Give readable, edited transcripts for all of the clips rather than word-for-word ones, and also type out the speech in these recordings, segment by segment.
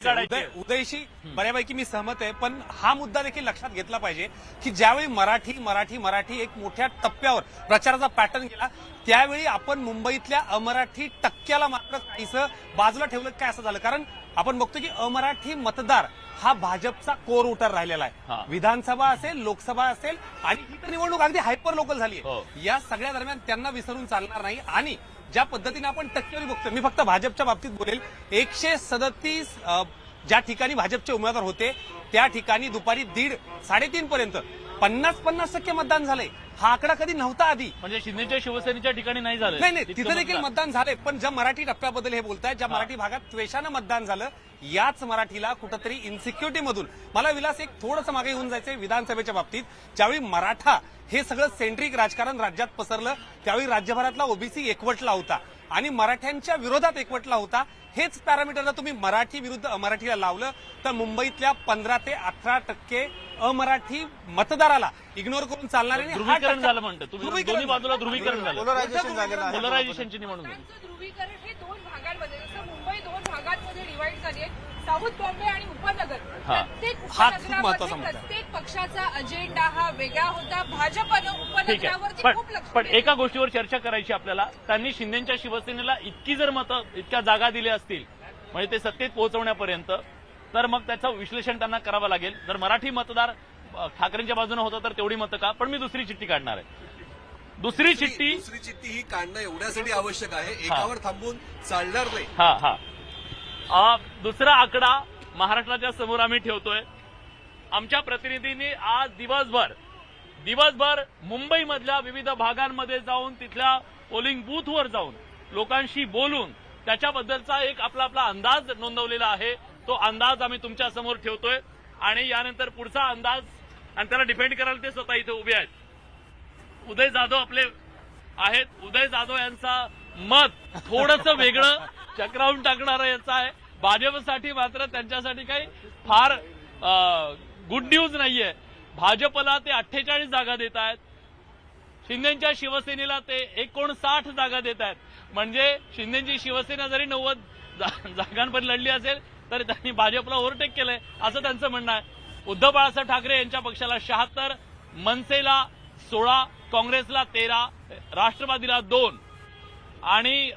उदयशी बऱ्यापैकी मी सहमत आहे, पण हा मुद्दा देखील लक्षात घेतला पाहिजे की ज्यावेळी मराठी एक मोठ्या टप्प्यावर प्रचाराचा पॅटर्न गेला, त्यावेळी आपण मुंबईतल्या अमराठी टक्क्याला मात्र काहीसं बाजूला ठेवलं काय असं झालं. कारण आपण बघतो की अमराठी मतदार हा भाजपचा कोर वोटर राहिलेला आहे. विधानसभा असेल, लोकसभा असेल आणि ही तर निवडणूक अगदी हायपर लोकल झाली आहे. या सगळ्या दरम्यान त्यांना विसरून चालणार नाही. आणि ज्या पद्धतीने आपण टक्केवारी बघतो, मी फक्त भाजपच्या बाबतीत बोलेल, 137 ज्या ठिकाणी भाजपचे उमेदवार होते त्या ठिकाणी दुपारी 3:30 पर्यंत 50% मतदान झालंय. हा आकडा कधी नव्हता आधी. म्हणजे शिंदेच्या शिवसेनेच्या ठिकाणी नाही झालं. नाही, तिथे देखील मतदान झालंय, पण ज्या मराठी टप्प्याबद्दल हे बोलतायत, ज्या मराठी भागात त्वेषानं मतदान झालं, याच मराठीला कुठंतरी इन्सिक्युरिटी मधून मला विलास एक थोडंसं मागे होऊन जायचंय. विधानसभेच्या बाबतीत ज्यावेळी मराठा हे सगळं सेंट्रिक राजकारण राज्यात पसरलं, त्यावेळी राज्यभरातला ओबीसी एकवटला होता आणि मराठ्यांच्या विरोधात एकवटला होता. हेच पॅरामीटरला तुम्ही मराठी विरुद्ध अमराठीला लावलं तर मुंबईतल्या 15 ते 18% अमराठी मतदाराला इग्नोर करून चालणार नाही. ध्रुवीकरण झालं म्हणतं तुम्ही, दोन्ही बाजूला ध्रुवीकरण झालं, पोलरायझेशनची निवडणूक. ध्रुवीकरण हे दोन भागांमध्ये, जसं मुंबई दोन भागांमध्ये डिवाइड झाली आहे, साऊथ बॉम्बे आणि उपनगर. प्रत्येक उपनगरामध्ये प्रत्येक पक्षाचा अजेंडा हा वेगळा होता. भाजपनं उपनगरावरती खूप लक्ष. पण एका गोष्टीवर चर्चा करायची आपल्याला, त्यांनी शिंदेच्या शिवसेनेला इतकी जर मतं, इतक्या जागा दिल्या असतील म्हणजे ते सत्तेत पोहोचवण्यापर्यंत, तर मग त्याचं विश्लेषण त्यांना करावं लागेल. जर मराठी मतदार ठाकरेंच्या बाजूने होता तर तेवढी मतं का. पण मी दुसरी चिठ्ठी काढणार आहे. दुसरी चिठ्ठी ही काढणं एवढ्यासाठी आवश्यक आहे, एकावर थांबून चालणार नाही. दुसरा आकडा महाराष्ट्राच्या समोर आम्ही ठेवतोय. आमच्या प्रतिनिधींनी आज दिवसभर मुंबईमधल्या विविध भागांमध्ये जाऊन, तिथल्या पोलिंग बूथवर जाऊन लोकांशी बोलून त्याच्याबद्दलचा एक आपला अंदाज नोंदवलेला आहे. तो अंदाज आम्ही तुमच्या समोर ठेवतोय आणि यानंतर पुढचा अंदाज, आणि त्याला डिफेंड करायला ते स्वतः इथे उभे आहेत. उदय जाधव आपले आहेत. उदय जाधव यांचा मत थोडंसं वेगळं, चक्रावून टाकणारं याचं आहे. भाजपसाठी मात्र त्यांच्यासाठी काही फार गुड न्यूज नाहीये. भाजपला ते 48 जागा देत आहेत, शिंदेच्या शिवसेनेला ते 59 जागा देत आहेत. म्हणजे शिंदेची शिवसेना जरी 90 जागांपर्यंत लढली असेल तर त्यांनी भाजपला ओव्हरटेक केलंय असं त्यांचं म्हणणं आहे. उद्धव बाळासाहेब ठाकरे यांच्या पक्षाला 76, मनसेला 16, काँग्रेसला 13, राष्ट्रवादीला 2 आणि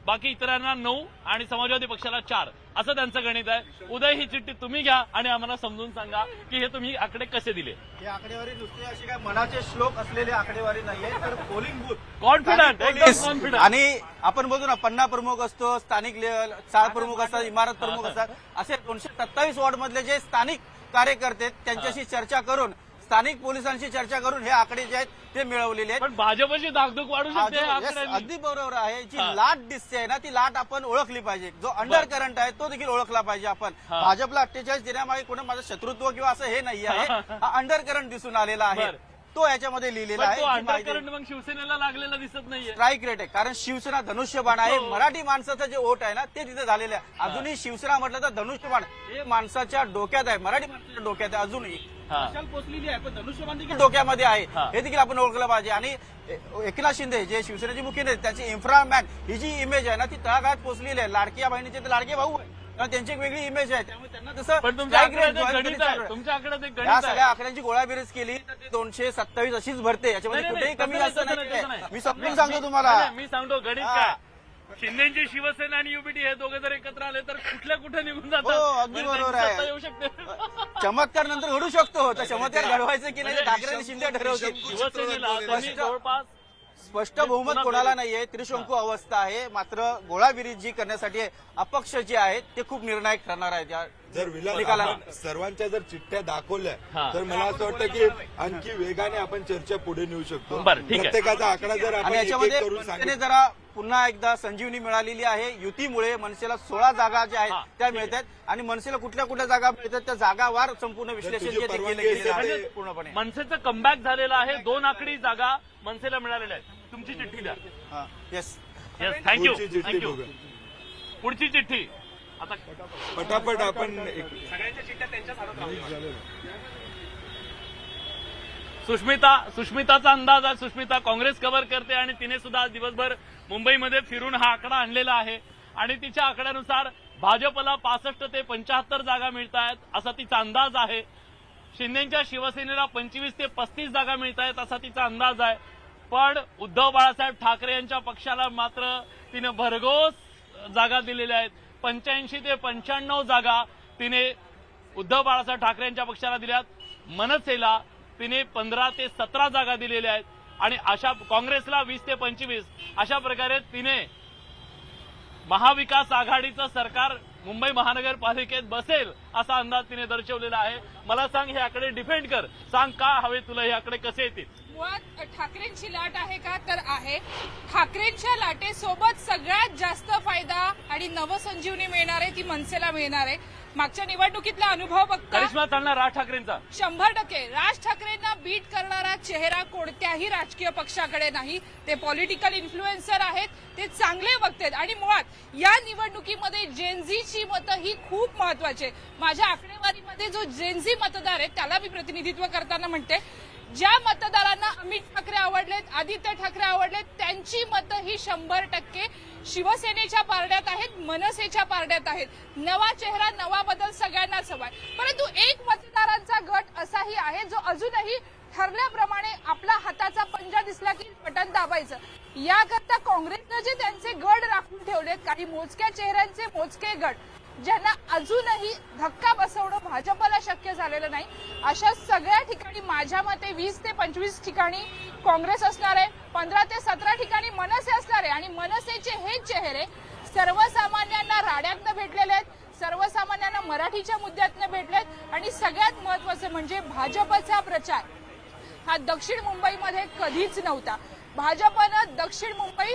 बाकी इतरांना 9 आणि समाजवादी पक्षाला 4 असं त्यांचं गणित आहे. उदय, ही चिठ्ठी तुम्ही घ्या आणि आम्हाला समजून सांगा की हे तुम्ही आकडे कसे दिले. ही आकडेवारी नुसती अशी काय मनाचे श्लोक असलेली आकडेवारी नाहीये, तर पोलिंग बूथ कॉन्फिडंट, एकदम कॉन्फिडंट. आणि आपण बघू ना, पन्ना प्रमुख असतो, स्थानिक लेवल चाळ प्रमुख असतात, इमारत प्रमुख असतात, असे 227 वॉर्ड मधले जे स्थानिक कार्यकर्ते त्यांच्याशी चर्चा करून, स्थानिक पोलिसांशी चर्चा करून हे आकडे जे आहेत ते मिळवलेले आहेत. पण भाजपची धाकधूक वाढू शकते. अगदी बरोबर आहे. जी लाट दिसते ना, ती लाट आपण ओळखली पाहिजे. जो अंडर करंट आहे तो देखील ओळखला पाहिजे आपण. भाजपला 48 देण्यामागे कोणी माझं शत्रुत्व किंवा असं हे नाही आहे. हा अंडर करंट दिसून आलेला आहे, तो याच्यामध्ये लिहिलेला आहे. अंडर करंट मग शिवसेनेला लागलेला दिसत नाहीये. स्ट्राईक रेट आहे, कारण शिवसेना धनुष्यबाण आहे. मराठी माणसाचं जे वोट आहे ना ते तिथे झालेलं आहे. अजूनही शिवसेना म्हटलं तर धनुष्यबाण हे माणसाच्या डोक्यात आहे, मराठी माणसाच्या डोक्यात आहे. अजूनही पोचलेली आहे, पण धनुष्यबाण देखील डोक्यामध्ये आहे, हे देखील आपण ओळखलं पाहिजे. आणि एकनाथ शिंदे जे शिवसेनेचे मुख्यमंत्री, त्यांची इन्फ्रामॅन ही जी इमेज आहे ना ती तळागाळात पोचलेली आहे. लाडक्या बहिणीचे ते लाडके भाऊ आहे, त्यांची एक वेगळी इमेज आहे. त्यामुळे त्यांना तसं तुमच्या आकड्यात या सगळ्या आकड्यांची गोळाबेरीज केली तर ते 227 अशीच भरते. याच्यामध्ये कुठेही कमी जास्त नाही. मी समजून सांगतो तुम्हाला. मी सांगतो गणित काय. शिंदेची शिवसेना आणि युबीटी हे दोघे जर एकत्र आले तर कुठे निघून जातात. अगदी बरोबर आहे. येऊ शकते. चमत्कार नंतर घडू शकतो. तर चमत्कार घडवायचं की नाही ठाकरे आणि शिंदे ठरवतील. शिवसेनेला त्यांनी जवळपास स्पष्ट बहुमत कोणाला नाहीये, त्रिशंकू अवस्था आहे. मात्र गोळाबेरीज जी करण्यासाठी अपक्ष जे आहेत ते खूप निर्णायक ठरणार आहेत. जर विलास सर्वांच्या जर चिठ्ठ्या दाखवल्या तर मला असं वाटतं की आणखी वेगाने आपण चर्चा पुढे नेऊ शकतो. प्रत्येकाचा आकडा जर आपण याच्यामध्ये करून सांगितलं, जरा पुन्हा एकदा संजीवनी मिळालेली आहे. युतीमुळे मनसेला 16 जागा ज्या आहेत त्या मिळतात आणि मनसेला कुठल्या जागा मिळतात त्या जागावार संपूर्ण विश्लेषण जे केलं गेलेलं आहे पूर्णपणे. मनसेचं कमबॅक झालेलं आहे. 2 आकडी जागा मनसेला मिळालेल्या आहेत. तुमची चिठ्ठी द्या. Yes, thank you. पुढची चिठ्ठी आता पटापट आपण सगळ्यांच्या चिठ्ठ्या त्यांच्याच हातात लावल्या. सुष्मिताचा अंदाज आहे. सुष्मिता काँग्रेस कव्हर करते आणि तिने सुद्धा दिवसभर मुंबईमध्ये फिरून हा आकडा आणलेला आहे आणि तिच्या आकड्यानुसार भाजपला 65 ते 75 जागा मिळत आहेत असा तिचा अंदाज आहे. शिंदेच्या शिवसेनेला 25 ते 35 जागा मिळत आहेत असा तिचा अंदाज आहे. पण उद्धव बाळासाहेब ठाकरे यांच्या पक्षाला मात्र तिने भरघोस जागा दिलेल्या आहेत. 85 ते 95 जागा तिने उद्धव बाळासाहेब ठाकरे यांच्या पक्षाला दिल्यात. मनसेला तिने 15 ते 17 जागा दिलेल्या आहेत आणि अशा काँग्रेसला 20 ते 25 अशा प्रकारे तिने महाविकास आघाडीचं सरकार मुंबई महानगरपालिकेत बसेल असा अंदाज तिने दर्शवलेला आहे. मला सांग हे आकडे डिफेंड कर, सांग का हवे तुला हे आकडे कसे येतील? मुळात ठाकरेंची लाट आहे का तर आहे. ठाकरेंच्या लाटेसोबत सगळ्यात जास्त फायदा आणि नवसंजीवनी मिळणार आहे ती मनसेला मिळणार आहे. मागच्या निवडणुकीतला अनुभव बघता करिश्मा चालणार राज ठाकरेंचा 100%. राज ठाकरेंना बीट करणारा चेहरा कोणत्याही राजकीय पक्षाकडे नाही. ते पॉलिटिकल इन्फ्लुएन्सर आहेत, ते चांगले वक्ते आणि मुळात या निवडणुकीमध्ये जेनझीची मतं ही खूप महत्वाची आहे. माझ्या आकडेवारीमध्ये जो जेनझी मतदार आहे त्याला मी प्रतिनिधित्व करताना म्हणते, ज्या मतदारांना अमित ठाकरे आवडलेत, आदित्य ठाकरे आवडलेत, त्यांची मतं ही 100% शिवसेनेच्या पारड्यात आहेत, मनसेच्या पारड्यात आहेत. नवा चेहरा नवा बदल सगळ्यांनाच हवाय. परंतु एक मतदारांचा गट असाही आहे जो अजूनही ठरल्याप्रमाणे आपला हाताचा पंजा दिसला की बटन दाबायचं. याकरता काँग्रेसनं जे त्यांचे गड राखून ठेवलेत, काही मोजक्या चेहऱ्यांचे मोजके गट ज्यांना अजूनही धक्का बसवणं भाजपला शक्य झालेलं नाही, अशा सगळ्या ठिकाणी माझ्या मते 20 ते 25 ठिकाणी काँग्रेस असणार आहे, 15 ते 17 ठिकाणी मनसे असणार आहे. आणि मनसेचे हे चेहरे सर्वसामान्यांना राड्यातनं भेटलेले आहेत, सर्वसामान्यांना मराठीच्या मुद्द्यातनं भेटलेत आणि सगळ्यात महत्वाचं म्हणजे भाजपचा प्रचार हा दक्षिण मुंबईमध्ये कधीच नव्हता. भाजपनं दक्षिण मुंबई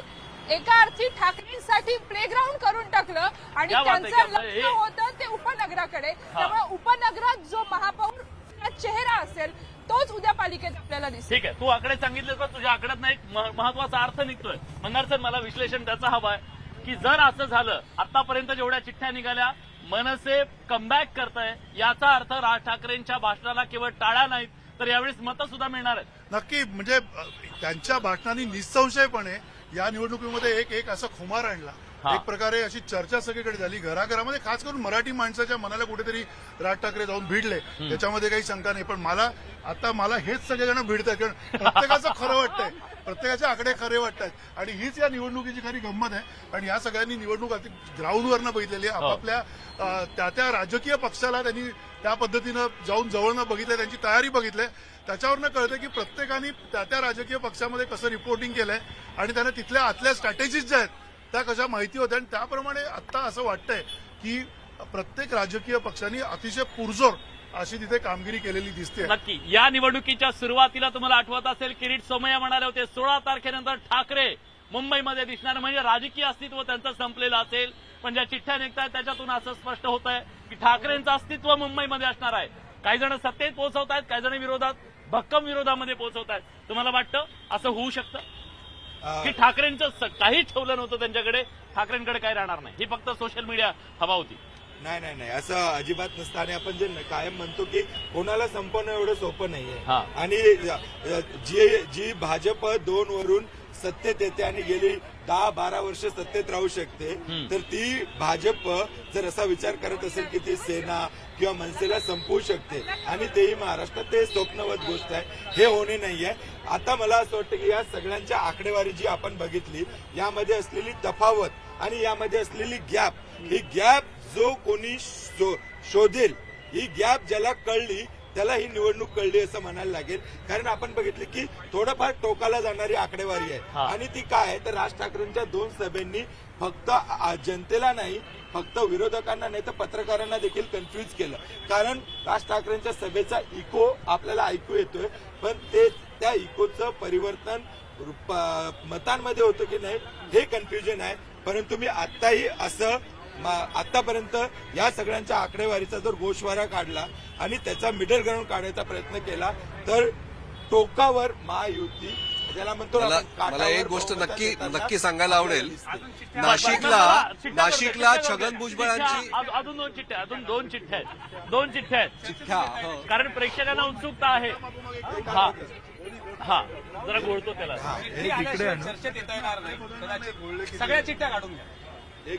एका अर्थी ठाकरेंसाठी प्लेग्राऊंड करून टाकलं आणि त्यांचं लक्ष होतं ते उपनगराकडे. त्यामुळे उपनगरात जो महापौर चेहरा असेल तोच उद्या पालिकेत आपल्याला दिसेल. ठीक आहे, तू आकडे सांगितले तर तुझ्या आकड्यात एक महत्वाचा अर्थ निघतोय. म्हणणार सर मला विश्लेषण त्याचं हवं आहे की जर असं झालं, आतापर्यंत जेवढ्या चिठ्ठ्या निघाल्या मनसे कमबॅक करताय, याचा अर्थ राज ठाकरेंच्या भाषणाला केवळ टाळ्या नाहीत तर यावेळेस मतं सुद्धा मिळणार आहेत. नक्की, म्हणजे त्यांच्या भाषणांनी निसंशयपणे या निवडणुकीमध्ये एक असा खुमार आणला. एक प्रकारे अशी चर्चा सगळीकडे झाली घराघरामध्ये, खास करून मराठी माणसाच्या मनाला कुठेतरी राज ठाकरे जाऊन भिडले, त्याच्यामध्ये काही शंका नाही. पण मला हेच सगळेजण भिडतात, कारण प्रत्येकाचं खरं वाटतंय, प्रत्येकाचे आकडे खरे वाटतात आणि हीच या निवडणुकीची खरी गंमत आहे. आणि या सगळ्यांनी निवडणूक ग्राउंडवरनं बघितलेली आहे. आपापल्या त्या राजकीय पक्षाला त्यांनी त्या पद्धतीनं जाऊन जवळनं बघितलं, त्यांची तयारी बघितली. त्याच्यावरनं कळतं की प्रत्येकाने त्या राजकीय पक्षामध्ये कसं रिपोर्टिंग केलंय आणि त्यांना तिथल्या आतल्या स्ट्रॅटेजीज ज्या आहेत त्या कशा माहिती होत्या. आणि त्याप्रमाणे आता असं वाटतंय की प्रत्येक राजकीय पक्षांनी अतिशय पुरजोर अशी तिथे कामगिरी केलेली दिसते. नक्की या निवडणुकीच्या सुरुवातीला तुम्हाला आठवत असेल किरीट सोमय्या म्हणाले होते 16 तारखेनंतर ठाकरे मुंबईमध्ये दिसणार, म्हणजे राजकीय अस्तित्व त्यांचं संपलेलं असेल. पण ज्या चिठ्ठ्या निघतायत त्याच्यातून असं स्पष्ट होत आहे की ठाकरेंचं अस्तित्व मुंबईमध्ये असणार आहे. काही जण सत्तेत पोहोचवत आहेत, काही जण विरोधात भक्कम विरोधामध्ये पोहोचवत आहेत. तुम्हाला वाटतं असं होऊ शकतं की ठाकरेंचं काहीच ठेवलं नव्हतं त्यांच्याकडे, ठाकरेंकडे काही राहणार नाही, ही फक्त सोशल मीडिया हवा होती? नाही, असं अजिबात नसतं. आणि आपण जे कायम म्हणतो की कोणाला संपवणं एवढं सोपं नाहीये. आणि जी भाजप 2 वरून सत्तेत येते आणि गेली 10-12 वर्ष सत्तेत राहू शकते, तर ती भाजप जर असा विचार करत असेल की ती सेना किंवा मनसेला संपवू शकते आणि तेही महाराष्ट्रात, ते स्वप्नवत गोष्ट आहे. हे होणे नाहीये. आता मला असं वाटतं की या सगळ्यांच्या आकडेवारी जी आपण बघितली, यामध्ये असलेली तफावत आणि यामध्ये असलेली गॅप, ही गॅप जो कोणी शोधेल, ही गॅप ज्याला कळली त्याला ही निवडणूक कळली असं म्हणायला लागेल. कारण आपण बघितलं की थोडंफार टोकाला जाणारी आकडेवारी आहे. आणि ती काय आहे तर राज ठाकरेंच्या 2 सभेंनी फक्त जनतेला नाही, फक्त विरोधकांना नाही तर पत्रकारांना देखील कन्फ्युज केलं. कारण राज ठाकरेंच्या सभेचा इको आपल्याला ऐकू येतोय, पण त्या इकोचं परिवर्तन मतांमध्ये होतं की नाही हे कन्फ्युजन आहे. परंतु मी आताही असं आतापर्यंत या सगळ्यांच्या आकडेवारीचा जर गोषवारा काढला आणि त्याचा मिडल ग्राउंड काढायचा प्रयत्न केला तर टोकावर महायुती ज्याला म्हणतो, मला एक गोष्ट नक्की सांगायला आवडेल. नाशिकला छगन भुजबळांची अजून 2 चिठ्ठ्या आहेत. कारण प्रेक्षकांना उत्सुकता आहे. हा जरा गोळतो त्याला, चर्चेत येता येणार नाही, सगळ्या चिठ्ठ्या काढून घ्या.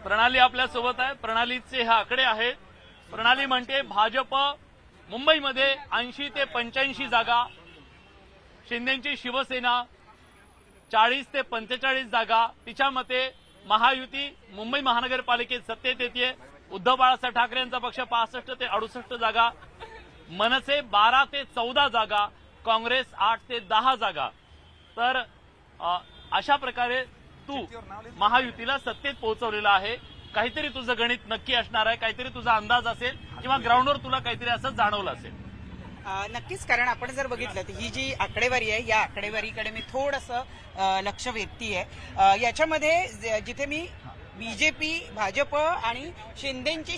प्रणाली आपल्या सोबत आहे. प्रणालीचे हे आकडे आहेत. प्रणाली म्हणते भाजप मुंबईमध्ये 80 ते 85 जागा, शिंदेची शिवसेना 40 ते 45 जागा. तिच्या मते महायुती मुंबई महानगरपालिकेत सत्तेत येते. उद्धव बाळासाहेब ठाकरे यांचा पक्ष 65 ते 68 जागा, मनसे 12 ते 14 जागा, काँग्रेस 8 ते 10 जागा. तर अशा प्रकारे तू महायुतीला सत्तेत पोहोचवलेला आहे. काहीतरी तुझं गणित नक्की असणार आहे, काहीतरी तुझा अंदाज असेल किंवा ग्राउंडवर तुला काहीतरी असं जाणवलं असेल. नक्कीच, कारण आपण जर बघितलं तर ही जी आकडेवारी आहे या आकडेवारीकडे मी थोडंसं लक्ष वेधतीये. याच्यामध्ये जिथे मी बीजेपी, भाजप आणि शिंदेची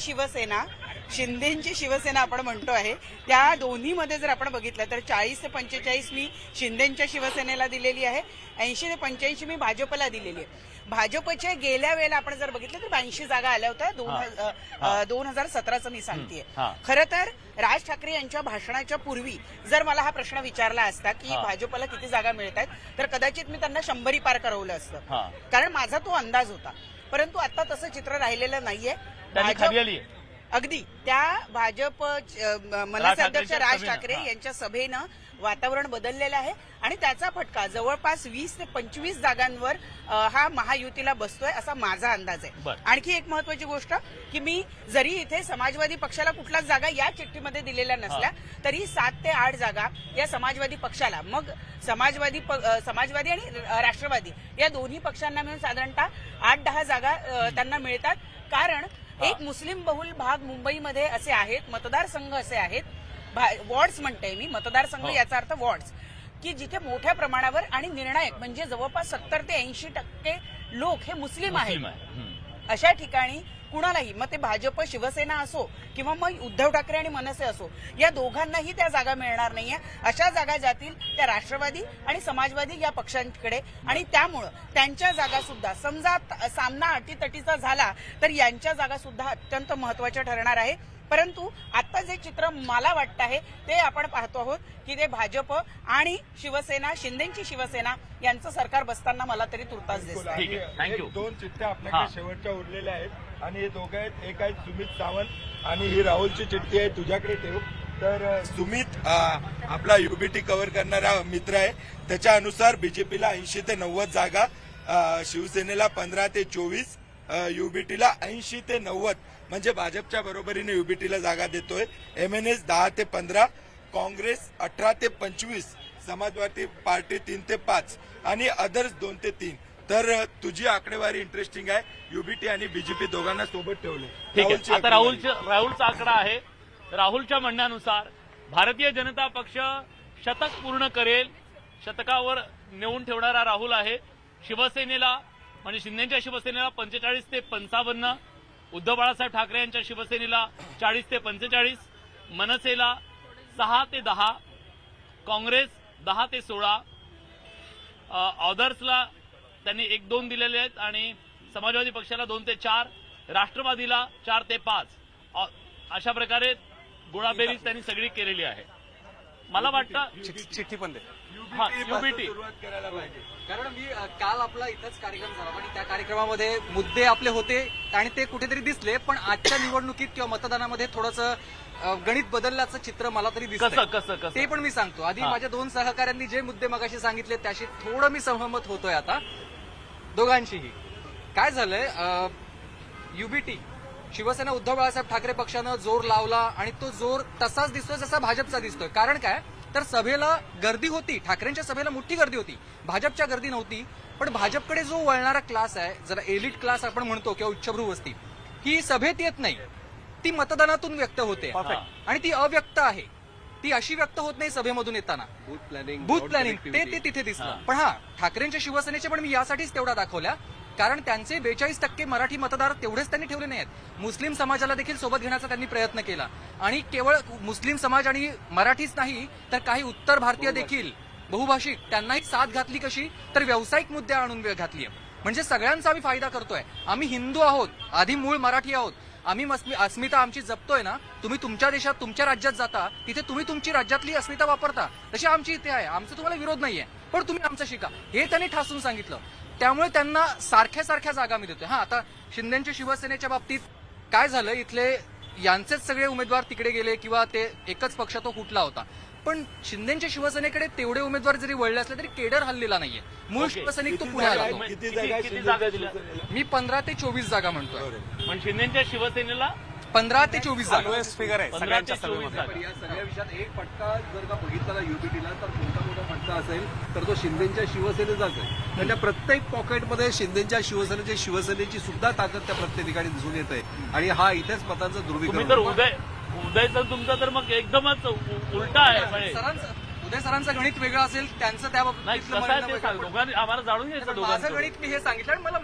शिवसेना आपण म्हणतो आहे, त्या दोन्हीमध्ये जर आपण बघितलं तर 40 ते 45 मी शिंदेच्या शिवसेनेला दिलेली आहे, 80 ते 85 मी भाजपला दिलेली आहे. भाजपच्या गेल्या वेळेला आपण जर बघितलं तर 82 जागा आल्या होत्या 2017चं मी सांगतेय. खरं तर राज ठाकरे यांच्या भाषणाच्या पूर्वी जर मला हा प्रश्न विचारला असता की भाजपला किती जागा मिळत आहेत तर कदाचित मी त्यांना 100 पार करवलं असतं, कारण माझा तो अंदाज होता. परंतु आता तसं चित्र राहिलेलं नाहीये. अगदी त्या भाजप मनसे अध्यक्ष राज ठाकरे यांच्या सभेनं वातावरण बदललेलं आहे आणि त्याचा फटका जवळपास 20 ते 25 जागांवर हा महायुतीला बसतोय असा माझा अंदाज आहे. आणखी एक महत्वाची गोष्ट की मी जरी इथे समाजवादी पक्षाला कुठल्याच जागा या चिठ्ठीमध्ये दिलेल्या नसल्या तरी 7 ते 8 जागा या समाजवादी पक्षाला, मग समाजवादी आणि राष्ट्रवादी या दोन्ही पक्षांना मिळून साधारणतः 8-10 जागा त्यांना मिळतात. कारण एक मुस्लिम बहुल भाग मुंबईमध्ये असे आहेत, मतदारसंघ असे आहेत, वॉर्ड्स म्हणते मी, मतदारसंघ याचा अर्थ वॉर्ड्स, की जिथे मोठ्या प्रमाणावर आणि निर्णायक म्हणजे जवळपास 70 ते 80% लोक हे मुस्लिम आहेत. अशा ठिकाणी कुणालाही, मग ते भाजप शिवसेना असो किंवा मग उद्धव ठाकरे आणि मनसे असो, या दोघांनाही त्या जागा मिळणार नाहीये. अशा जागा जातील त्या राष्ट्रवादी आणि समाजवादी या पक्षांकडे आणि त्यामुळं त्यांच्या जागा सुद्धा समजा सामना अटीतटीचा झाला तर यांच्या जागा सुद्धा अत्यंत महत्वाच्या ठरणार आहे. परंतु आता जे चित्र मला वाटतं आहे ते आपण पाहतो आहोत की ते भाजप आणि शिवसेना, शिंदेची शिवसेना यांचं सरकार बसताना मला तरी तुर्तास दिसतं. 2 चिठ्ठ्या आपल्याकडे शेवटच्या उरलेल्या आहेत आणि हे दोघं आहेत. एक आहे सुमित सावंत आणि ही राहुलची चिठ्ठी आहे, तुझ्याकडे ठेवू. तर सुमित आपला युबीटी कव्हर करणारा मित्र आहे. त्याच्या अनुसार बीजेपीला 80 ते 90 जागा, शिवसेनेला 15 ते 24, युबीटीला 80 ते 90 म्हणजे भाजपच्या बरोबरीने युबीटीला जागा देतोय. एमएनएस 10 ते 15, काँग्रेस 18 ते 25, समाजवादी पार्टी 3 ते 5 आणि अदर्स 2 ते 3. तर तुझी आकडेवारी इंटरेस्टिंग आहे. युबीटी आणि बीजेपी दोघांना सोबत ठेवले. ठीक आहे, आता राहुलचा आकडा आहे. राहुलच्या म्हणण्यानुसार भारतीय जनता पक्ष शतक पूर्ण करेल, शतकावर नेऊन ठेवणारा राहुल आहे. शिवसेनेला म्हणजे शिंदेच्या शिवसेनेला 45 ते 55, उद्धव बाळासाहेब ठाकरे यांच्या शिवसेनेला 40 ते 45, मनसेला 6 ते 10, काँग्रेस 10 ते 16, ऑदर्सला त्यांनी 1-2 दिलेले आहेत आणि समाजवादी पक्षाला 2 ते 4, राष्ट्रवादीला 4 ते 5. अशा प्रकारे गुणाबेरीज त्यांनी सगळी केलेली आहे. मला वाटतं चिठ्ठी पण दे. युबीटी सुरुवात करायला पाहिजे. कारण मी काल आपला इथंच कार्यक्रम झाला आणि त्या कार्यक्रमामध्ये मुद्दे आपले होते आणि ते कुठेतरी दिसले, पण आजच्या निवडणुकीत किंवा मतदानामध्ये थोडंसं गणित बदलल्याचं चित्र मला तरी दिसतं. कसं ते पण मी सांगतो. आधी माझ्या 2 सहकाऱ्यांनी जे मुद्दे मगाशी सांगितले त्याशी थोडं मी सहमत होतोय आता दोघांशीही. काय झालंय, युबीटी शिवसेना उद्धव बाळासाहेब ठाकरे पक्षानं जोर लावला आणि तो जोर तसाच दिसतोय जसा भाजपचा दिसतोय. कारण काय तर सभेला गर्दी होती, ठाकरेंच्या सभेला मोठी गर्दी होती, भाजपच्या गर्दी नव्हती. पण भाजपकडे जो वळणारा क्लास आहे, जरा एलिट क्लास आपण म्हणतो किंवा उच्चभ्रू वस्ती, ही सभेत येत नाही, ती मतदानातून व्यक्त होते आणि ती अव्यक्त आहे. ती अशी व्यक्त होत नाही सभेमधून येताना. बूथ प्लॅनिंग ते तिथे दिसलं. पण ठाकरेंच्या शिवसेनेचे पण मी यासाठीच तेवढा दाखवल्या कारण त्यांचे 42% मराठी मतदार तेवढेच त्यांनी ठेवले नाहीत. मुस्लिम समाजाला देखील सोबत घेण्याचा त्यांनी प्रयत्न केला आणि केवळ मुस्लिम समाज आणि मराठीच नाही तर काही उत्तर भारतीय देखील बहुभाषिक त्यांनाही साथ घातली. कशी तर व्यावसायिक मुद्दे आणून घातली. म्हणजे सगळ्यांचा आम्ही फायदा करतोय. आम्ही हिंदू आहोत, आधी मूळ मराठी आहोत, आम्ही अस्मिता आमची जपतोय ना. तुम्ही तुमच्या देशात तुमच्या राज्यात जाता तिथे तुम्ही तुमची राज्यातली अस्मिता वापरता, तशी आमची इथे आहे. आमचा तुम्हाला विरोध नाहीये, पण तुम्ही आमचं शिका, हे त्यांनी ठासून सांगितलं. त्यामुळे त्यांना सारख्या सारख्या जागा मी देतोय. आता शिंदेच्या शिवसेनेच्या बाबतीत काय झालं, इथले यांचेच सगळे उमेदवार तिकडे गेले किंवा ते एकच पक्ष तो कुठला होता, पण शिंदेच्या शिवसेनेकडे तेवढे उमेदवार जरी वळले असले तरी केडर हल्लेला नाहीये. मूळ शिवसैनिक तो पुढे आला. किती जागा किती जागा दिल्या? मी 15 ते 24 जागा म्हणतोय. पण शिंदेच्या शिवसेनेला 15 ते 24 जागा. लोएस्ट फिगर आहे 15 सगळ्यांच्या ते 24 सर्वेमध्ये. जागा. या सगळ्या विषयात एक फटका जर का बघितला युबीटीला तर कोणता मोठा फटका असेल तर तो शिंदेच्या शिवसेनेचाच आहे. त्यांच्या प्रत्येक पॉकेटमध्ये शिंदेच्या शिवसेनेची सुद्धा ताकद त्या प्रत्येक ठिकाणी दिसून येते आणि हा इथेच मतांचं तुम्ही ध्रुवीकरण तर होतं. उदयचं तुमचं तर मग एकदमच उलटा आहे म्हणजे. उदय सरांचं गणित वेगळं असेल, त्यांचं त्या नाही कसं आहे ते सांग, दोघांनी आम्हाला जाणून घ्यायचं माझं दोघांचं. गणित मी हे सांगितलं आणि मला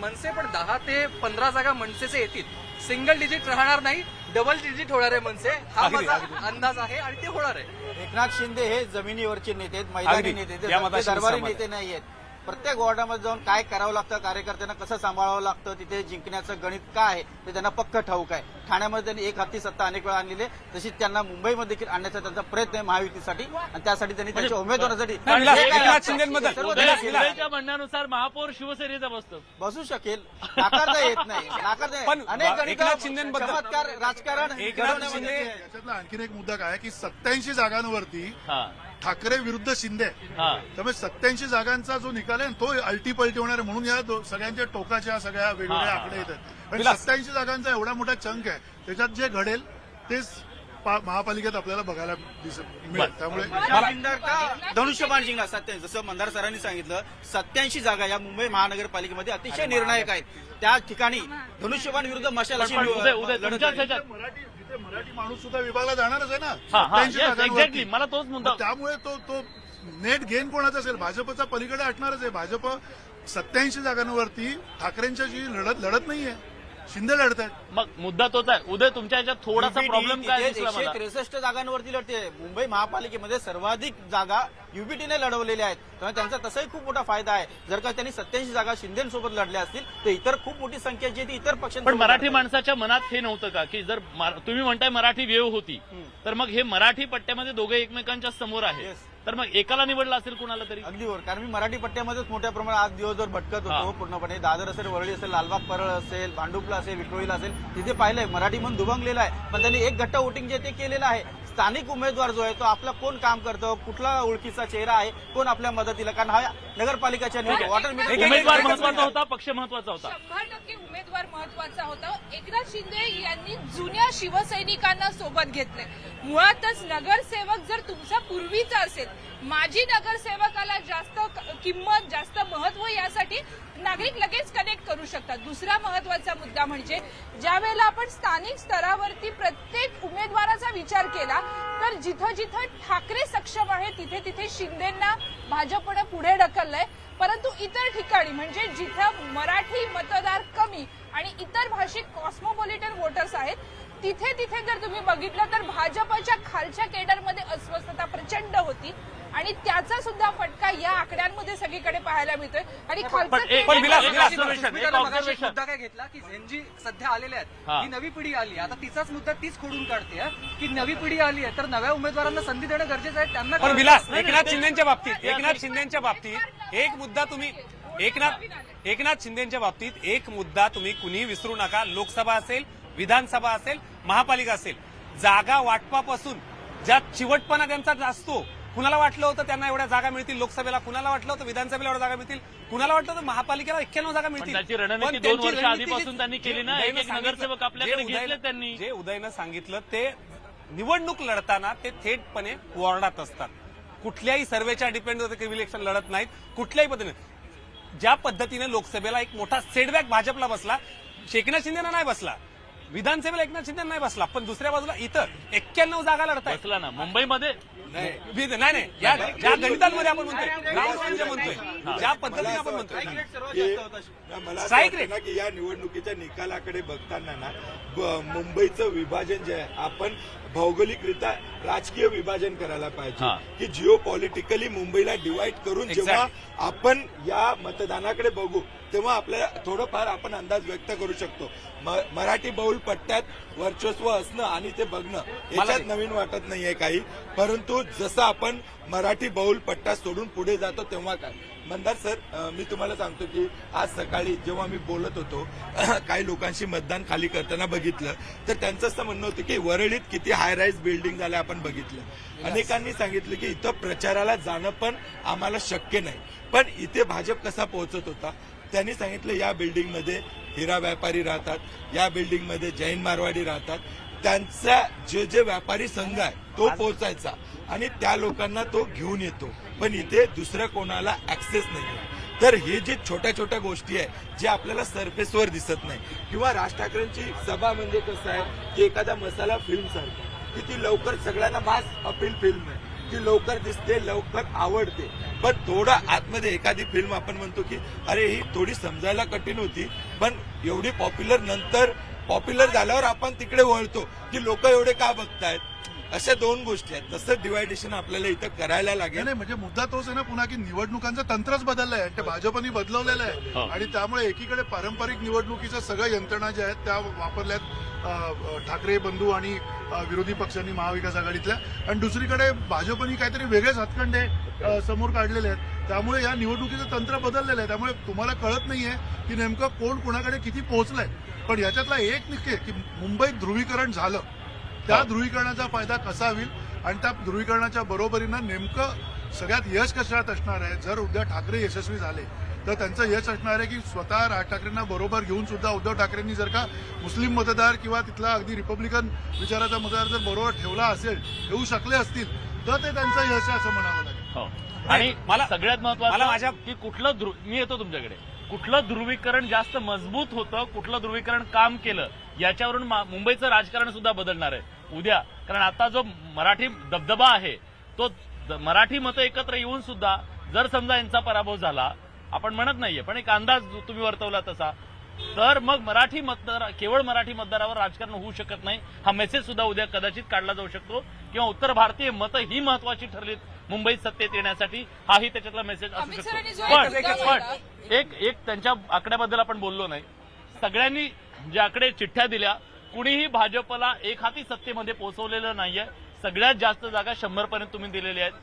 मनसे पण 10 ते 15 जागा मनसेचे येतील. सिंगल डिजिट राहणार नाही, डबल डिजिट होणार आहे मनसे, हा अगदी, माझा अगदी. अंदाज आहे आणि ते होणार आहे. एकनाथ शिंदे हे जमिनीवरचे नेते आहेत, मैदानी अगदी. नेते आहेत, या ते मताशी दरबारी सहमत. नेते नाही आहेत. प्रत्येक वॉर्डामध्ये जाऊन काय करावं लागतं, कार्यकर्त्यांना कसं सांभाळावं लागतं, तिथे जिंकण्याचं गणित काय आहे ते त्यांना पक्क ठाऊक आहे. ठाण्यामध्ये त्यांनी एक हाती सत्ता अनेक वेळा आणलेली आहे, तशीच त्यांना मुंबईमध्ये देखील आणण्याचा त्यांचा प्रयत्न आहे महायुतीसाठी आणि त्यासाठी त्यांनी त्यांच्या उमेदवारासाठी नाही, विलास, जे काय एकनाथ लागतं, शिंदेबद्दल. सर्व उदय- त्यांना दिलं आहे. उदयच्या म्हणण्यानुसार महापौर शिवसेनेचा बसतो. बसू शकेल, नाकारता येत नाही, नाकारता पण येत. अनेक गणितं, एकनाथ शिंदेबद्दल- चमत्कार राजकारण एकनाथ घडवण्यामध्ये शिंदे- याच्यातला आणखीन एक मुद्दा काय की 87 जागांवरती हा ठाकरे विरुद्ध शिंदे, हा त्यामुळे 87 जागांचा जो निकाल आहे तो अल्टीपल्टी होणार आहे. म्हणून या सगळ्यांच्या टोकाच्या सगळ्या वेगवेगळ्या हा, आकडे हा. येतात. पण विलास. 87 जागांचा एवढा मोठा चंक आहे, त्याच्यात जे घडेल तेच महापालिकेत आपल्याला बघायला मिळेल. त्यामुळे आमदार का धनुष्यबाण जिंकला 87. जसं मंदार सरांनी सांगितलं 87 जागा या मुंबई महानगरपालिकेमध्ये अतिशय निर्णायक आहेत. त्या ठिकाणी धनुष्यबाण विरुद्ध मशाल अशी पण उदय लढत तुमच्या आहे. ह्याच्यात जिथे मराठी माणूस सुद्धा विभागला जाणारच आहे ना हा हा 87 जागांवरती. एक्झॅक्टली मला तोच मुद्दा. त्यामुळे तो नेट गेन कोणाचा असेल, भाजपचा पलीकडे असणारच आहे. भाजप 87 जागांवरती ठाकरेंच्याशी लढत नाहीये, शिंदे लढत आहेत. मग मुद्दा तोच आहे. उदय तुमच्या ह्याच्यात थोडासा प्रॉब्लेम काय तिथे दिसला मला? 163 जागांवरती लढते. मुंबई महापालिकेमध्ये सर्वाधिक जागा युबीटीने लढवलेल्या आहेत, त्यामुळे त्यांचा तसाही खूप मोठा फायदा आहे. जर का त्यांनी 87 जागा शिंदेसोबत लढल्या असतील तर इतर खूप मोठी संख्या जी आहे ती इतर पण पक्षांसोबत मराठी लढतात. माणसाच्या मनात हे नव्हतं का की जर तुम्ही म्हणताय मराठी वेव होती तर मग हे मराठी पट्ट्यामध्ये दोघे एकमेकांच्या समोर आहे, Yes. तर मग एकाला निवडलं असेल कुणाला तरी? अगदी बरोबर, कारण मी मराठी पट्ट्यामध्येच मोठ्या प्रमाणात आज दिवसभर भटकत होतो पूर्णपणे. दादर असेल, वरळी असेल, लालबाग परळ असेल, भांडुपला असेल, विक्रोळीला असेल, तिथे पाहिलंय मराठी म्हणून दुभंगलेला आहे. पण त्यांनी एक गट्ट वोटिंग जे ते केलेलं आहे. स्थानिक उमेदवार जो आहे तो आपला कोण काम करतो, कुठला ओळखीचा चेहरा आहे, कोण आपल्या मदतीला, कारण हा नगरपालिकाच्या निवडणूक वॉटर मीटर उमेदवार महत्वाचा होता, पक्ष महत्वाचा होता. 100% उमेदवार महत्वाचा होता. एकनाथ शिंदे यांनी जुन्या शिवसैनिकांना सोबत घेतले. मुळातच नगरसेवक जर तुमचा पूर्वीचा असेल, माजी नगरसेवकाला जास्त किंमत, जास्त महत्व यासाठी नागरिक लगेच कनेक्ट करू शकतात. दुसरा महत्वाचा मुद्दा म्हणजे ज्या वेळेला आपण स्थानिक स्तरावरती प्रत्येक उमेदवाराचा विचार केला तर जिथं जिथं ठाकरे सक्षम आहे तिथे तिथे शिंदेंना भाजपने पुढे ढकललंय. परंतु इतर ठिकाणी म्हणजे जिथं मराठी मतदार कमी आणि इतर भाषिक कॉस्मोपॉलिटन वोटर्स आहेत तिथे तिथे जर तुम्ही बघितलं तर भाजपच्या खालच्या केडरमध्ये अस्वस्थता प्रचंड होती आणि त्याचा सुद्धा फटका या आकड्यांमध्ये सगळीकडे पाहायला मिळतोय. आणि पण विलास, मुद्दा काय घेतला की झेनजी सध्या आलेले आहेत, हा. ही नवी पिढी आली. आता तिचाच मुद्दा तीच खोडून काढते हा, की नवी पिढी आली आहे तर नव्या उमेदवारांना संधी देणं गरजेचं आहे. त्यांना पण विलास, एकनाथ शिंदेच्या बाबतीत एक मुद्दा तुम्ही एकनाथ शिंदेच्या बाबतीत एक मुद्दा तुम्ही कुणी विसरू नका. लोकसभा असेल, विधानसभा असेल, महापालिका असेल, जागा वाटपापासून ज्या चिवटपणा त्यांचा असतो. कुणाला वाटलं होतं त्यांना एवढ्या जागा मिळतील लोकसभेला, कुणाला वाटलं होतं विधानसभेला एवढ्या जागा मिळतील, कुणाला वाटलं होतं महापालिकेला 91 जागा पण मिळतील. त्याची रणनीती 2 वर्ष आधीपासून त्यांनी केली ना. एक एक नगरसेवक आपल्याकडे घेतले त्यांनी. जे उदयनं सांगितलं ते निवडणूक लढताना ते थेटपणे वॉर्डात असतात. कुठल्याही सर्वेच्या डिपेंड होते की इलेक्शन लढत नाहीत. कुठल्याही पद्धतीने ज्या पद्धतीने लोकसभेला एक मोठा सेटबॅक भाजपला बसला, एकनाथ शिंदेना नाही बसला, विधानसभेला एकनाथ शिंदे नाही बसला, पण दुसऱ्या बाजूला इथं 91 जागा लढताय. बसला ना मुंबईमध्ये. नाही ज्या गणितांमध्ये आपण म्हणतोय, राऊंड म्हणतोय, ज्या पद्धतीने आपण म्हणतोय मला असं स्ट्राईक वाटतं ना की या निवडणुकीच्या निकालाकडे बघताना ना मुंबईचं विभाजन जे आहे आपण भौगोलिकरित्या राजकीय विभाजन करायला पाहिजे की जिओ पॉलिटिकली मुंबईला डिवाइड करून जेव्हा आपण या मतदानाकडे बघू तेव्हा आपल्याला थोडंफार आपण अंदाज व्यक्त करू शकतो. मराठी बहुल पट्ट्यात वर्चस्व असणं आणि ते बघणं याच्यात नवीन वाटत नाहीये काही, परंतु जसं आपण मराठी बहुल पट्टा सोडून पुढे जातो तेव्हा काय मंदार सर, मी तुम्हाला सांगतो की आज सकाळी जेव्हा मी बोलत होतो काही लोकांशी मतदान खाली करताना बघितलं तर त्यांचं असं म्हणणं होतं की वरळीत किती हाय राईज बिल्डिंग झाल्या आपण बघितलं. अनेकांनी सांगितलं की इथं प्रचाराला जाणं पण आम्हाला शक्य नाही, पण इथे भाजप कसा पोहोचत होता. त्यांनी सांगितलं या बिल्डिंगमध्ये हिरा व्यापारी राहतात, या बिल्डिंगमध्ये जैन मारवाडी राहतात, त्यांचा जे व्यापारी संघ आहे तो पोहोचायचा आणि त्या लोकांना तो घेऊन येतो, पण इथे दुसऱ्या कोणाला ऍक्सेस नाही. तर हे जे छोट्या छोट्या गोष्टी आहे जे आपल्याला सरफेसवर दिसत नाही, किंवा राज ठाकरेंची सभा म्हणजे कसं आहे की एखादा मसाला फिल्म सारखं की ती लवकर सगळ्यांना मास अपील फिल्म आहे, ती लवकर दिसते, लवकर आवडते, पण थोडं आतमध्ये एखादी फिल्म आपण म्हणतो की अरे ही थोडी समजायला कठीण होती, पण एवढी पॉप्युलर झाल्यावर आपण तिकडे वळतो की लोक एवढे का बघतायत. अशा दोन गोष्टी आहेत. तसं डिवायडेशन आपल्याला इथं करायला लागेल. नाही, म्हणजे मुद्दा तोच आहे ना पुन्हा की निवडणुकांचं तंत्रच बदललं आहे, ते भाजपनी बदलवलेलं आहे आणि त्यामुळे एकीकडे पारंपरिक निवडणुकीच्या सगळ्या यंत्रणा ज्या आहेत त्या वापरल्यात ठाकरे बंधू आणि विरोधी पक्षांनी महाविकास आघाडीतल्या, आणि दुसरीकडे भाजपनी काहीतरी वेगळेच हातखंडे समोर काढलेले आहेत. त्यामुळे या निवडणुकीचं तंत्र बदललेलं आहे. त्यामुळे तुम्हाला कळत नाहीये की नेमकं कोण कुणाकडे किती पोहोचलंय. पण याच्यातला एक निश्चित की मुंबईत ध्रुवीकरण झालं, त्या ध्रुवीकरणाचा फायदा कसा होईल आणि त्या ध्रुवीकरणाच्या बरोबरीनं नेमकं सगळ्यात यश कशात असणार आहे. जर उद्या ठाकरे यशस्वी झाले तर त्यांचं यश असणार आहे की स्वतः राज ठाकरेंना बरोबर घेऊन सुद्धा उद्धव ठाकरेंनी जर का मुस्लिम मतदार किंवा तिथला अगदी रिपब्लिकन विचाराचा मतदार जर बरोबर ठेवला असेल, ठेवू शकले असतील तर ते त्यांचं यश आहे असं म्हणावं लागेल. आणि मला सगळ्यात मला महत्वाचं माझ्या की कुठलं मी येतो तुमच्याकडे, कुठलं ध्रुवीकरण जास्त मजबूत होतं, कुठलं ध्रुवीकरण काम केलं, याच्यावरून मुंबईचं राजकारण सुद्धा बदलणार आहे उद्या. कारण आता जो मराठी दबदबा आहे तो मराठी मतं एकत्र येऊन सुद्धा जर समजा यांचा पराभव झाला, आपण म्हणत नाहीये पण एक अंदाज तुम्ही वर्तवला तसा, तर मग मराठी मतदार केवळ मराठी मतदारावर राजकारण होऊ शकत नाही. हा मेसेज सुद्धा उद्या कदाचित काढला जाऊ शकतो, किंवा उत्तर भारतीय मतं ही महत्वाची ठरलीत मुंबईत सत्तेत येण्यासाठी, हाही त्याच्यातला मेसेज असू अमित सरांनी जो शकतो. पण एक त्यांच्या आकड्याबद्दल आपण बोललो नाही. सगळ्यांनी जे आकडे चिठ्ठ्या दिल्या, कुणीही भाजपला एक हाती सत्तेमध्ये पोहोचवलेलं नाहीये. सगळ्यात जास्त जागा 100 पर्यंत तुम्ही दिलेल्या आहेत.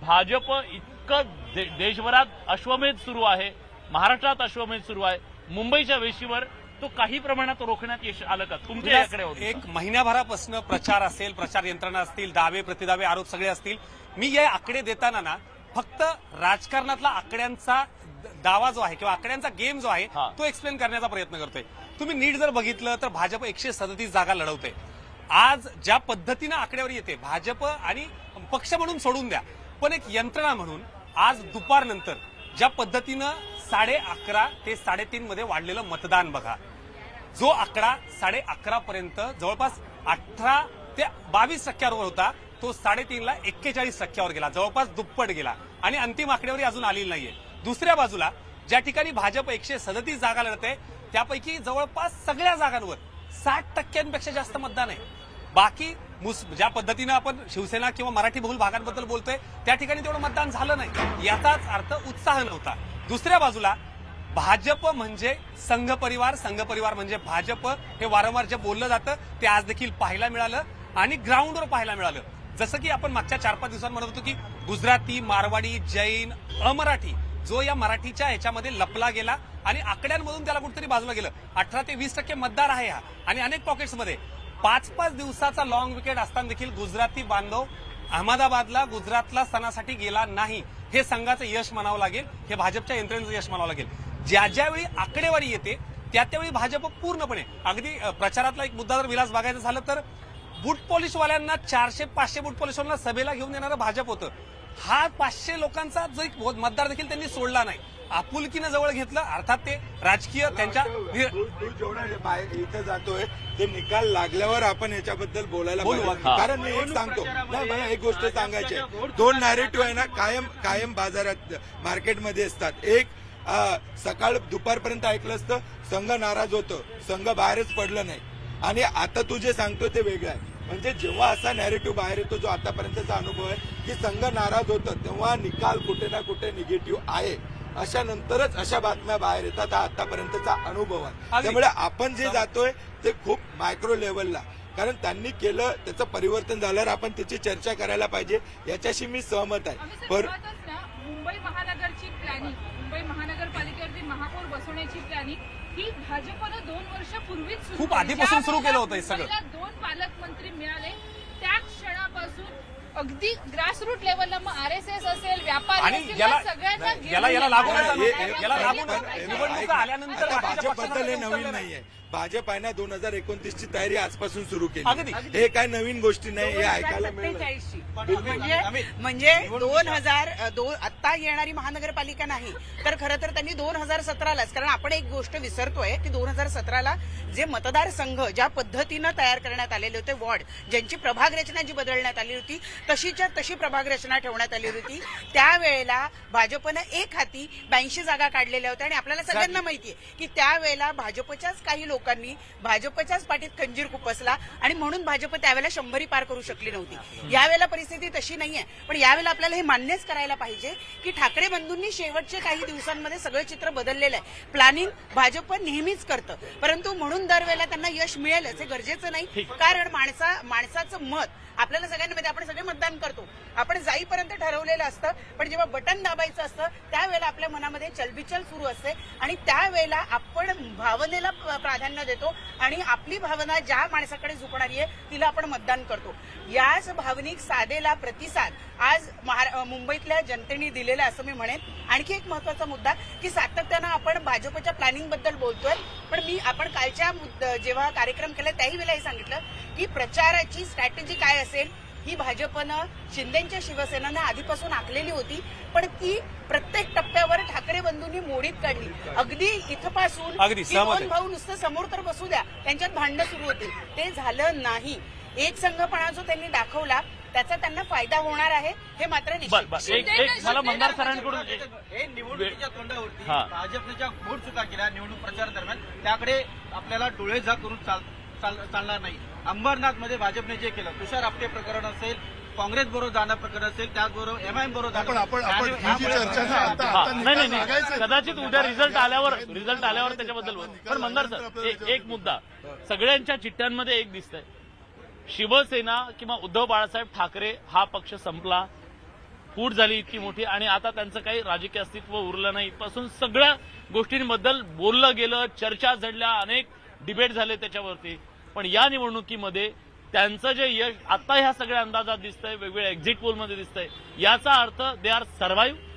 भाजप इतकं देशभरात अश्वमेध सुरू आहे, महाराष्ट्रात अश्वमेध सुरू आहे, मुंबईच्या वेशीवर तो काही प्रमाणात रोखण्यात यश आलं का तुमच्या याकडे? एक महिन्याभरापासून प्रचार असेल, प्रचार यंत्रणा असतील, दावे प्रतिदावे आरोप सगळे असतील. मी हे आकडे देताना ना फक्त राजकारणातला आकड्यांचा दावा जो आहे किंवा आकड्यांचा गेम जो आहे तो एक्सप्लेन करण्याचा प्रयत्न करतोय. तुम्ही नीट जर बघितलं तर भाजप 137 जागा लढवते. आज ज्या पद्धतीनं आकड्यावर येते भाजप, आणि पक्ष म्हणून सोडून द्या, पण एक यंत्रणा म्हणून आज दुपारनंतर ज्या पद्धतीनं 11:30 ते 3:30 मध्ये वाढलेलं मतदान बघा. जो आकडा 11:30 पर्यंत जवळपास 18 ते 22% होता, तो 3:30ला 41% गेला, जवळपास दुप्पट गेला, आणि अंतिम आकडेवारी अजून आलेली नाहीये. दुसऱ्या बाजूला ज्या ठिकाणी भाजप 137 जागा लढते त्यापैकी जवळपास सगळ्या जागांवर 60% जास्त मतदान आहे. बाकी ज्या पद्धतीनं आपण शिवसेना किंवा मराठी बहुल भागांबद्दल बोलतोय त्या ठिकाणी तेवढं मतदान झालं नाही. याचाच अर्थ उत्साह नव्हता. दुसऱ्या बाजूला भाजप म्हणजे संघ परिवार म्हणजे भाजप, हे वारंवार जे बोललं जातं ते आज देखील पाहायला मिळालं आणि ग्राउंडवर पाहायला मिळालं. जसं की आपण मागच्या 4-5 दिवसांत म्हणत होतो की गुजराती, मारवाडी, जैन, अमराठी जो या मराठीच्या ह्याच्यामध्ये लपला गेला आणि आकड्यांमधून त्याला कुठेतरी बाजूला गेलं. 18 ते 20% मतदार आहे हा, आणि अनेक पॉकेट्समध्ये 5-5 दिवसाचा लॉंग विकेट असताना देखील गुजराती बांधव अहमदाबादला गुजरातला सणासाठी गेला नाही. हे संघाचं यश म्हणावं लागेल, हे भाजपच्या यंत्रणेचं यश म्हणावं लागेल. ज्यावेळी आकडेवारी येते त्यावेळी भाजप पूर्णपणे, अगदी प्रचारातला एक मुद्दा जर विलास बघायचा झालं तर बूट पॉलिशवाल्यांना 400-500 बूट पॉलिशवाल्यांना सभेला घेऊन येणारं भाजप होतं. हा 500 लोकांचा जो एक मतदार देखील त्यांनी सोडला नाही, आपुलकीनं जवळ घेतलं. अर्थात ते राजकीय त्यांच्या जेवढा इथे जातोय ते निकाल लागल्यावर आपण याच्याबद्दल बोलायला पाहिजे. कारण मी एक सांगतो, नाही मला एक गोष्ट सांगायची आहे. 2 नॅरेटिव्ह आहे ना कायम बाजारात मार्केटमध्ये असतात. एक सकाळ दुपारपर्यंत ऐकलं असतं संघ नाराज होतं, संघ बाहेरच पडलं नाही, आणि आता तू जे सांगतो ते वेगळं आहे. म्हणजे जेव्हा असा नॅरेटिव्ह बाहेर येतो जो आतापर्यंतचा अनुभव आहे की संघ नाराज होतं, तेव्हा निकाल कुठे ना कुठे निगेटिव्ह आहे. अशा नंतरच अशा बातम्या बाहेर येतात. हा आतापर्यंतचा अनुभव आहे. त्यामुळे आपण जे जातोय ते खूप मायक्रो लेव्हलला, कारण त्यांनी केलं त्याचं परिवर्तन झाल्यावर आपण त्याची चर्चा करायला पाहिजे, याच्याशी मी सहमत आहे. मुंबई महानगरची प्लॅनिंग, मुंबई महानगरपालिकेवरती महापौर बसवण्याची प्लॅनिंग ही भाजपनं 2 वर्षापूर्वीच सुरू खूप केली. आधीपासून सुरू केलं होतं हे ज्या सगळं. मुंबईला 2 पालकमंत्री मिळाले त्या क्षणापासून अगदी ग्रासरूट लेवलला मग RSS असेल, व्यापारी आणि असतील, याला या सगळ्यांना याला लागून हे- याला लागून हे- निवडणुका आल्यानंतर आता बाकीच्या भाजपबद्दल हे पक्षांना नवीन नाहीये. भाजप आहे ना 2029ची तयारी आजपासून सुरू अगदी. केली. हे काय नवीन गोष्टी नाही, हे ऐकायला मिळेल. 2047 म्हणजे 2002 आता येणारी महानगरपालिका नाही तर खरं तर त्यांनी 2017लाच, कारण आपण एक गोष्ट विसरतोय की 2017ला जे मतदारसंघ ज्या पद्धतीनं तयार करण्यात आलेले होते, वॉर्ड ज्यांची प्रभाग रचना जी बदलण्यात आली होती तशीच्या तशी प्रभाग रचना ठेवण्यात आली होती. त्यावेळेला भाजपनं एक हाती 82 जागा काढलेल्या होत्या आणि आपल्याला सगळ्यांना माहितीये की त्यावेळेला भाजपच्याच काही लोकांनी भाजपच्याच पाठीत खंजीर खुपसला आणि म्हणून भाजप त्यावेळेला 100 पार करू शकली नव्हती. यावेळेला परिस्थिती तशी नाहीये, पण यावेळेला आपल्याला हे मान्यच करायला पाहिजे की ठाकरे बंधूंनी शेवटचे काही दिवसांमध्ये सगळं चित्र बदललेलं आहे. प्लॅनिंग भाजप नेहमीच करतं, परंतु म्हणून दरवेळेला त्यांना यश मिळेलच हे गरजेचं नाही. कारण माणसाचं मत आपल्याला सगळ्यांना माहिती, आपण सगळे मतदान करतो, आपण जाईपर्यंत ठरवलेलं असतं, पण जेव्हा बटन दाबायचं असतं त्यावेळेला आपल्या मनामध्ये चलबिचल सुरू असते आणि त्यावेळेला आपण भावनेला प्राधान्य देतो आणि आपली भावना ज्या माणसाकडे झुकणारी आहे तिला आपण मतदान करतो. याच भावनिक साधेला प्रतिसाद आज मुंबईतल्या जनतेने दिलेला असं मी म्हणेन. आणखी एक महत्वाचा मुद्दा की सातत्यानं आपण भाजपच्या प्लॅनिंग बद्दल बोलतोय, पण आपण कालच्या जेव्हा कार्यक्रम केला त्याही वेळेला हे सांगितलं की प्रचाराची स्ट्रॅटेजी काय असेल ही भाजपनं शिंदेच्या शिवसेनेनं आधीपासून आखलेली होती, पण ती प्रत्येक टप्प्यावर ठाकरे बंधूंनी मोडीत काढली. अगदी इथपासून अगदी की सहमत 2 भाऊ नुसतं समोर तर बसू द्या, त्यांच्यात भांडणं सुरू होतील, ते झालं नाही. एक संघपणा जो त्यांनी दाखवला त्याचा त्यांना फायदा होणार आहे हे मात्र निश्चित. एक मला मंदार सरांकडून हे निवडणुकीच्या तोंडावरती हा. भाजपने ज्या घोड चुका केल्या निवडणूक प्रचार दरम्यान त्याकडे आपल्याला डोळे झाक करून चालणार नाही. अंबरनाथ मध्ये भाजपने जे केलं, तुषार आपटे प्रकरण असेल, काँग्रेस बरोबर जाणं प्रकरण असेल, त्याचबरोबर MIM बरोबर आपण ही जी चर्चा ना आता हा, आता नाही निकाल नाही लागायचा कदाचित उद्या रिझल्ट आल्यावर त्याच्याबद्दल बोलू. पण मंदार सर एक मुद्दा सगळ्यांच्या चिठ्ठ्यांमध्ये एक दिसतंय, शिवसेना किंवा उद्धव बाळासाहेब ठाकरे हा पक्ष संपला, फूट झाली इतकी मोठी आणि आता त्यांचं काही राजकीय अस्तित्व उरलं नाही इथपासून सगळ्या गोष्टींबद्दल बोललं गेलं, चर्चा झडल्या, अनेक डिबेट झाले त्याच्यावरती. पण या निवडणुकीमध्ये त्यांचं जे यश आता ह्या सगळ्या अंदाजात दिसतंय, वेगवेगळ्या एक्झिट पोलमध्ये दिसतंय, याचा अर्थ दे आर सर्व्हाइव्ह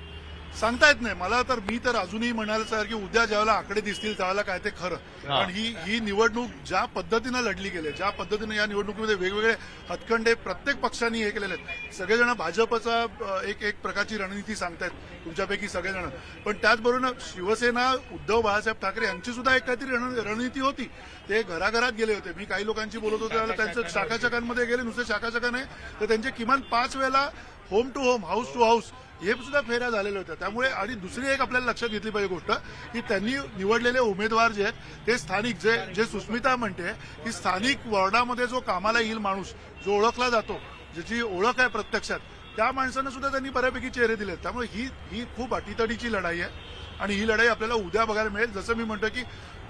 सांगता येत नाही मला. तर मी तर अजूनही म्हणायचं की उद्या ज्यावेळेला आकडे दिसतील त्यावेळेला काय ते खरं. कारण ही निवडणूक ज्या पद्धतीनं लढली गेली, ज्या पद्धतीनं या निवडणुकीमध्ये वेगवेगळे हतखंडे प्रत्येक पक्षांनी हे केलेले आहेत. सगळेजण भाजपचा एक प्रकारची रणनीती सांगतायत तुमच्यापैकी सगळेजण, पण त्याचबरोबर शिवसेना उद्धव बाळासाहेब ठाकरे यांची सुद्धा एक काहीतरी रणनीती होती. ते घराघरात गेले होते. मी काही लोकांशी बोलत होतो त्यावेळेला त्यांचं शाखाचकांमध्ये गेले, नुसते शाखाचका नाही तर त्यांचे किमान 5 वेळेला home to home, house to house हे सुद्धा फेऱ्या झालेल्या होत्या. त्यामुळे आणि दुसरी एक आपल्याला लक्षात घेतली पाहिजे गोष्ट की त्यांनी निवडलेले उमेदवार जे आहेत ते स्थानिक, जे सुस्मिता म्हणते की स्थानिक वॉर्डामध्ये जो कामाला येईल माणूस, जो ओळखला जातो, ज्याची ओळख आहे प्रत्यक्षात, त्या माणसांना सुद्धा त्यांनी बऱ्यापैकी चेहरे दिलेत. त्यामुळे ही खूप अटीतडीची लढाई आहे आणि ही लढाई आपल्याला उद्या बघायला मिळेल. जसं मी म्हणतो की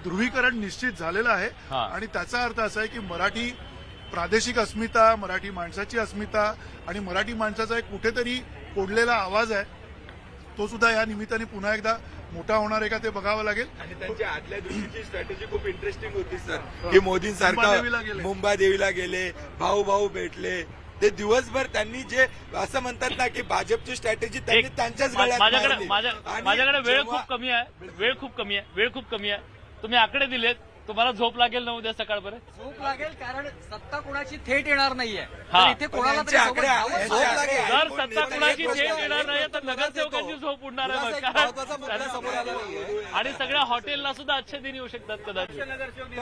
ध्रुवीकरण निश्चित झालेलं आहे आणि त्याचा अर्थ असा आहे की मराठी प्रादेशिक अस्मिता, मराठी माणसाची अस्मिता आणि मराठी माणसाचा एक कुठेतरी कोडलेला आवाज आहे तो सुद्धा या निमित्ताने पुन्हा एकदा मोठा होणार आहे का ते बघावं लागेल. आणि त्यांच्या आदल्या दिवशीची स्ट्रॅटेजी खूप इंटरेस्टिंग होती सर, की मोदींसारखं मुंबादेवीला गेले, भाऊ भेटले. ते दिवसभर त्यांनी जे असं म्हणतात ना की भाजपची स्ट्रॅटेजी त्यांनी त्यांच्याच गळ्यात मारली. माझ्याकडे वेळ खूप कमी आहे. तुम्ही आकडे दिलेत, तुम्हाला झोप लागेल ना उद्या सकाळपर्यंत? झोप लागेल, कारण सत्ता कोणाची थेट येणार नाहीये. हा. तर इथे कोणाला तरी सोबत घ्यावं. जर सत्ता कुणाची थेट येणार नाही तर नगरसेवकांची झोप उडणार आहे मग. आणि सगळ्या हॉटेलला सुद्धा अच्छे दिन येऊ शकतात कदाचित.